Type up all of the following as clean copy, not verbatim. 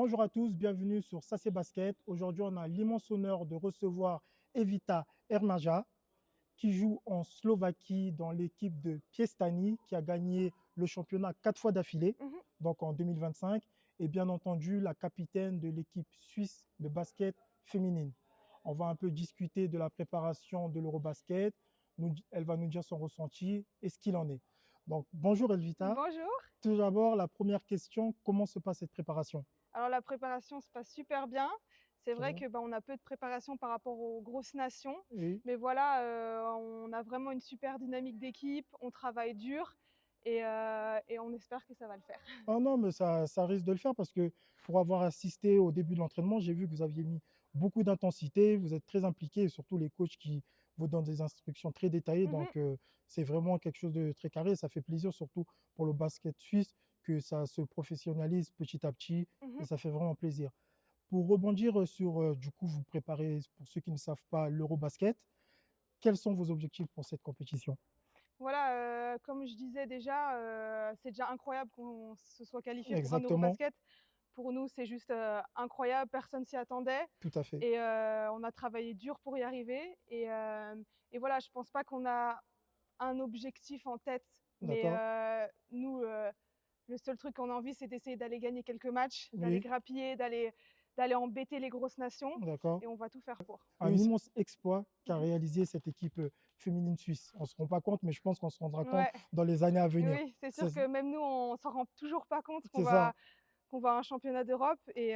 Bonjour à tous, bienvenue sur Ça c'est Basket. Aujourd'hui, on a l'immense honneur de recevoir Evita Ermaja, qui joue en Slovaquie dans l'équipe de Piestany, qui a gagné le championnat 4 fois d'affilée, Mhm. donc en 2025, et bien entendu la capitaine de l'équipe suisse de basket féminine. On va un peu discuter de la préparation de l'Eurobasket. Elle va nous dire son ressenti et ce qu'il en est. Donc, bonjour Elvita. Bonjour. Tout d'abord, la première question, comment se passe cette préparation? Alors la préparation se passe super bien. C'est Très vrai bien. que on a peu de préparation par rapport aux grosses nations, Oui. mais voilà, on a vraiment une super dynamique d'équipe, on travaille dur et on espère que ça va le faire. Ah non, mais ça risque de le faire parce que pour avoir assisté au début de l'entraînement, j'ai vu que vous aviez mis beaucoup d'intensité, vous êtes très impliqué et surtout les coachs qui vous donnent des instructions très détaillées. Mhm. Donc, c'est vraiment quelque chose de très carré. Ça fait plaisir, surtout pour le basket suisse, que ça se professionnalise petit à petit et Mhm. ça fait vraiment plaisir. Pour rebondir sur, du coup, vous préparez, pour ceux qui ne savent pas, l'Eurobasket. Quels sont vos objectifs pour cette compétition? Voilà, comme je disais déjà, c'est déjà incroyable qu'on se soit qualifié pour un Exactement, Eurobasket. Pour nous, c'est juste incroyable, personne s'y attendait. tout à fait. Et on a travaillé dur pour y arriver. Et voilà, je pense pas qu'on a un objectif en tête. Mais D'accord? nous, le seul truc qu'on a envie, c'est d'essayer d'aller gagner quelques matchs, d'aller Oui, grappiller, d'aller embêter les grosses nations. d'accord. Et on va tout faire pour. Un immense exploit qu'a Mhm. réalisé cette équipe féminine suisse. On ne se rend pas compte, mais je pense qu'on se rendra compte Ouais. dans les années à Et venir. oui, c'est C'est sûr que même nous, on s'en rend toujours pas compte c'est ça, qu'on va à un championnat d'Europe. Et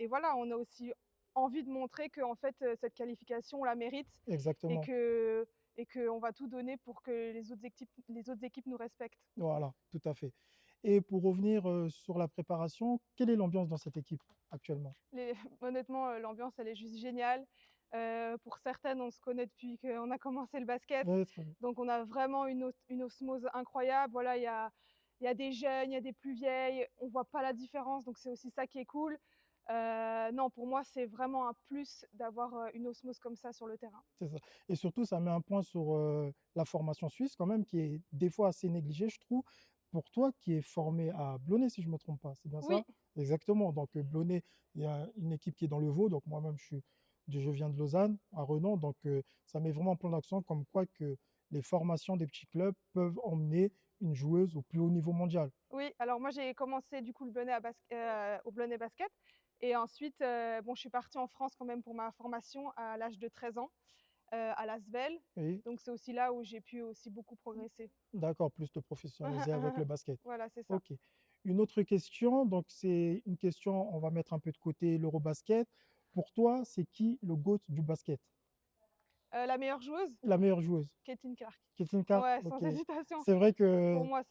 voilà, on a aussi envie de montrer que en fait, cette qualification, on la mérite et exactement. que et qu'on va tout donner pour que les autres équipes nous respectent. Voilà, tout à fait. Et pour revenir sur la préparation, quelle est l'ambiance dans cette équipe actuellement? Honnêtement, l'ambiance, elle est juste géniale. Pour certaines, on se connaît depuis qu'on a commencé le basket. Ouais, très bien. Donc on a vraiment une osmose incroyable. Voilà, il y a des jeunes, il y a des plus vieilles. On voit pas la différence, donc c'est aussi ça qui est cool. Non, pour moi, c'est vraiment un plus d'avoir une osmose comme ça sur le terrain. C'est ça. Et surtout, ça met un point sur la formation suisse quand même, qui est des fois assez négligée, je trouve. Pour toi, qui est formé à Blonay, si je ne me trompe pas, c'est bien Oui, ça? Exactement. Donc, Blonay, il y a une équipe qui est dans le Vaud. Donc, moi-même, je viens de Lausanne, à Renan. Donc, ça met vraiment un point d'accent comme quoi que les formations des petits clubs peuvent emmener une joueuse au plus haut niveau mondial. oui. Alors moi, j'ai commencé du coup au Blonay Basket. Et ensuite, bon, je suis partie en France quand même pour ma formation à l'âge de 13 ans. À Lasvel. Oui, Donc c'est aussi là où j'ai pu aussi beaucoup progresser. d'accord, plus te professionnaliser avec le basket. Voilà, c'est ça. Ok. Une autre question, donc c'est une question, on va mettre un peu de côté l'Eurobasket. Pour toi, c'est qui le GOAT du basket? La meilleure joueuse, La meilleure joueuse? Caitlin Clark. Caitlin Clark? Ouais, Ok. sans hésitation. C'est vrai Pour que moi,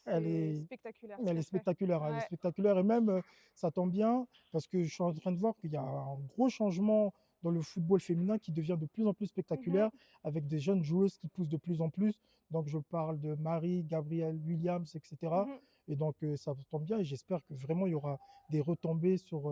elle c'est est, spectaculaire ce elle est qu'elle fait. spectaculaire. Elle est Ouais. spectaculaire. Et même, ça tombe bien parce que je suis en train de voir qu'il y a un gros changement dans le football féminin qui devient de plus en plus Mhm, spectaculaire avec des jeunes joueuses qui poussent de plus en plus. Donc, je parle de Marie, Gabrielle Williams, etc. mhm. Et donc, ça tombe bien et j'espère que vraiment il y aura des retombées sur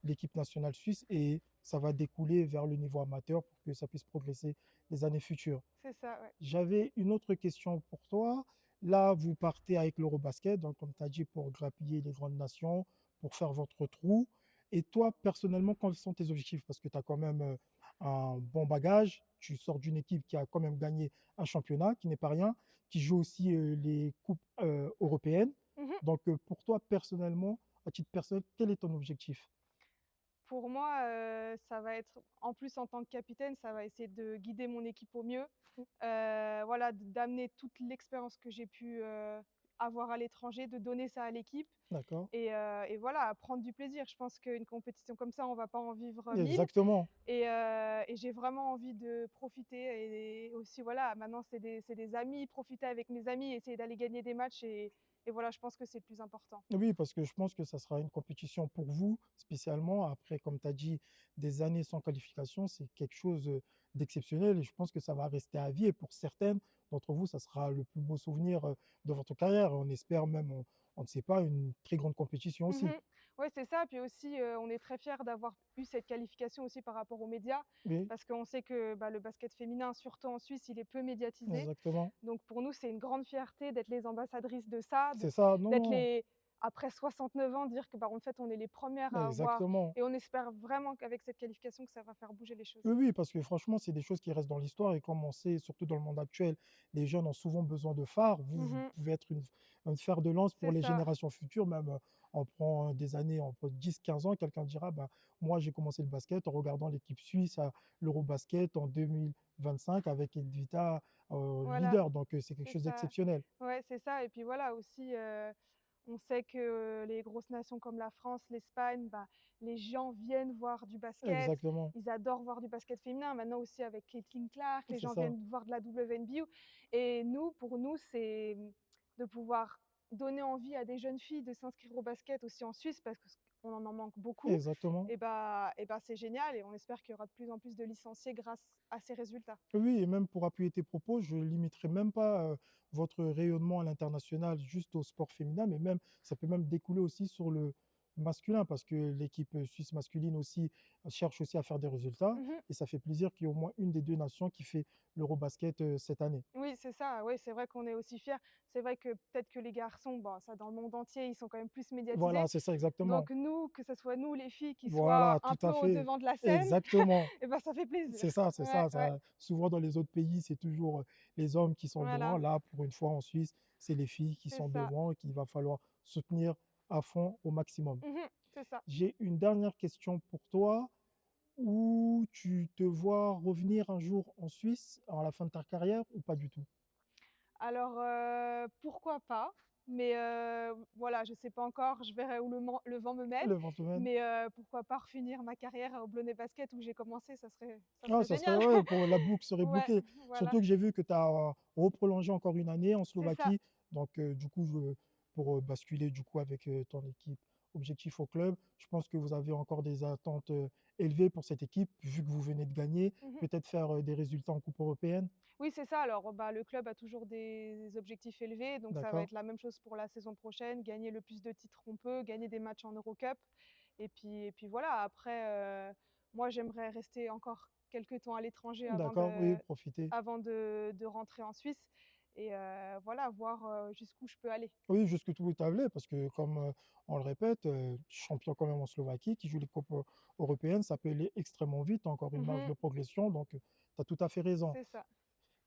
l'équipe nationale suisse et ça va découler vers le niveau amateur pour que ça puisse progresser les années futures. C'est ça, ouais. J'avais une autre question pour toi. Là, vous partez avec l'Eurobasket, donc comme tu as dit, pour grappiller les grandes nations, pour faire votre trou. Et toi, personnellement, quels sont tes objectifs? Parce que tu as quand même un bon bagage. Tu sors d'une équipe qui a quand même gagné un championnat, qui n'est pas rien, qui joue aussi les coupes européennes. Mhm. Donc, pour toi, personnellement, à titre personnel, quel est ton objectif? Pour moi, ça va être, en plus en tant que capitaine, ça va essayer de guider mon équipe au mieux. Voilà, d'amener toute l'expérience que j'ai pu avoir à l'étranger, de donner ça à l'équipe. D'accord? Et voilà, à prendre du plaisir. Je pense qu'une compétition comme ça, on ne va pas en vivre 1000. Exactement. Et j'ai vraiment envie de profiter. Et aussi, voilà, maintenant, c'est des amis, profiter avec mes amis, essayer d'aller gagner des matchs. Et voilà, je pense que c'est le plus important. Oui, parce que je pense que ça sera une compétition pour vous spécialement. Après, comme tu as dit, des années sans qualification, c'est quelque chose d'exceptionnel et je pense que ça va rester à vie. Et pour certaines d'entre vous, ça sera le plus beau souvenir de votre carrière. Et on espère même, on ne sait pas, une très grande compétition aussi. Mhm. Ouais, c'est ça. Puis aussi, on est très fiers d'avoir eu cette qualification aussi par rapport aux médias, Oui, parce qu'on sait que le basket féminin, surtout en Suisse, il est peu médiatisé. exactement. Donc pour nous, c'est une grande fierté d'être les ambassadrices de ça, C'est ça. Non, d'être non. après 69 ans, dire que, bah, en fait, on est les premières à avoir Exactement. et on espère vraiment qu'avec cette qualification, que ça va faire bouger les choses. Oui, oui, parce que franchement, c'est des choses qui restent dans l'histoire et comme on sait, surtout dans le monde actuel, les jeunes ont souvent besoin de phares. Vous Mmh. pouvez être un fer de lance pour C'est les ça, générations futures, même on prend des années, on prend 10, 15 ans, quelqu'un dira, bah, moi j'ai commencé le basket en regardant l'équipe suisse à l'Eurobasket en 2025 avec Edvita voilà, leader, donc c'est quelque c'est chose ça. d'exceptionnel. Ouais, c'est ça et puis voilà aussi, on sait que les grosses nations comme la France, l'Espagne, bah, les gens viennent voir du basket. Exactement, Ils adorent voir du basket féminin. Maintenant aussi avec Caitlin Clark, les c'est gens ça, viennent voir de la WNBA et nous, pour nous, c'est, de pouvoir donner envie à des jeunes filles de s'inscrire au basket aussi en Suisse parce qu'on en manque beaucoup exactement. et bah, c'est génial et on espère qu'il y aura de plus en plus de licenciés grâce à ces résultats. Oui, et même pour appuyer tes propos, je limiterai même pas, votre rayonnement à l'international juste au sport féminin, mais même ça peut même découler aussi sur le masculin parce que l'équipe, suisse masculine aussi cherche aussi à faire des résultats Mmh. et ça fait plaisir qu'il y ait au moins une des 2 nations qui fait l'Eurobasket, cette année. Oui, c'est ça, oui, c'est vrai qu'on est aussi fiers. C'est vrai que peut-être que les garçons, bon, ça dans le monde entier, ils sont quand même plus médiatisés. Voilà, c'est ça exactement. Donc nous, que ce soit nous les filles qui soient Voilà, un tout peu à au fait. devant de la scène, Exactement. et ben ça fait plaisir. C'est Ouais, ça, ouais, ça souvent dans les autres pays, c'est toujours, les hommes qui sont devant. voilà, Là, pour une fois en Suisse, c'est les filles qui c'est sont ça. devant et qu'il va falloir soutenir à fond, au maximum. C'est ça. J'ai une dernière question pour toi. Où tu te vois revenir un jour en Suisse à la fin de ta carrière ou pas du tout? Alors, pourquoi pas? Mais, voilà, je sais pas encore, je verrai où le vent me mène. Le Ventoux. Mais, pourquoi pas refinir ma carrière au Blonay Basket où j'ai commencé, ça Ah, serait ça serait génial. ouais, pour la boucle serait Ouais, bouclée. voilà, Surtout que j'ai vu que tu as reprolongé encore une année en c'est ça. Slovaquie. Donc, du coup, pour basculer du coup avec ton équipe objectif au club, je pense que vous avez encore des attentes élevées pour cette équipe, vu que vous venez de gagner. Mmh. Peut-être faire des résultats en Coupe européenne. Oui, c'est ça. Alors, bah, le club a toujours des objectifs élevés, donc ça va D'accord, être la même chose pour la saison prochaine, gagner le plus de titres qu'on peut, gagner des matchs en Eurocup et puis voilà. Après, moi, j'aimerais rester encore quelques temps à l'étranger avant d'accord, oui, de profitez. avant de de rentrer en Suisse et voilà, voir, jusqu'où je peux aller. Oui, jusque tout est tablé parce que comme, on le répète, champion quand même en Slovaquie, qui joue les coupes, européennes, ça peut aller extrêmement vite, tu encore une marge Mmh. de progression, donc tu as tout à fait raison. C'est ça.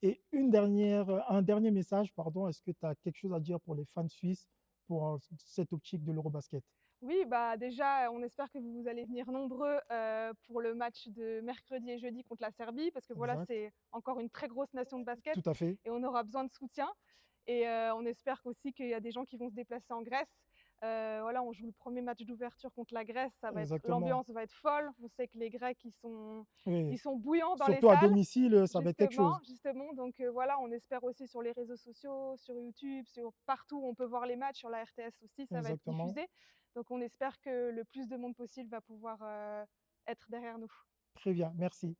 Et un dernier message, pardon, est-ce que tu as quelque chose à dire pour les fans suisses pour, cette optique de l'Eurobasket? Oui, bah, déjà, on espère que vous allez venir nombreux, pour le match de mercredi et jeudi contre la Serbie parce que voilà, Exact, c'est encore une très grosse nation de basket tout à fait, et on aura besoin de soutien et on espère aussi qu'il y a des gens qui vont se déplacer en Grèce. Voilà, on joue le premier match d'ouverture contre la Grèce, ça va être exactement. l'ambiance va être folle. On sait que les Grecs, Oui, ils sont bouillants dans les surtout à salles. domicile, ça va être quelque Justement, chose. justement, donc voilà, on espère aussi sur les réseaux sociaux, sur YouTube, sur partout où on peut voir les matchs, sur la RTS aussi, ça va être Exactement. diffusé. Donc on espère que le plus de monde possible va pouvoir, être derrière nous. Très bien, merci.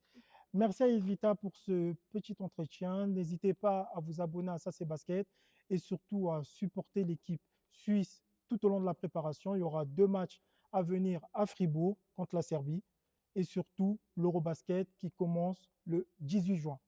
Merci à Evita pour ce petit entretien. N'hésitez pas à vous abonner à Ça c'est basket et surtout à supporter l'équipe suisse tout au long de la préparation. Il y aura 2 matchs à venir à Fribourg contre la Serbie et surtout l'Eurobasket qui commence le 18 juin.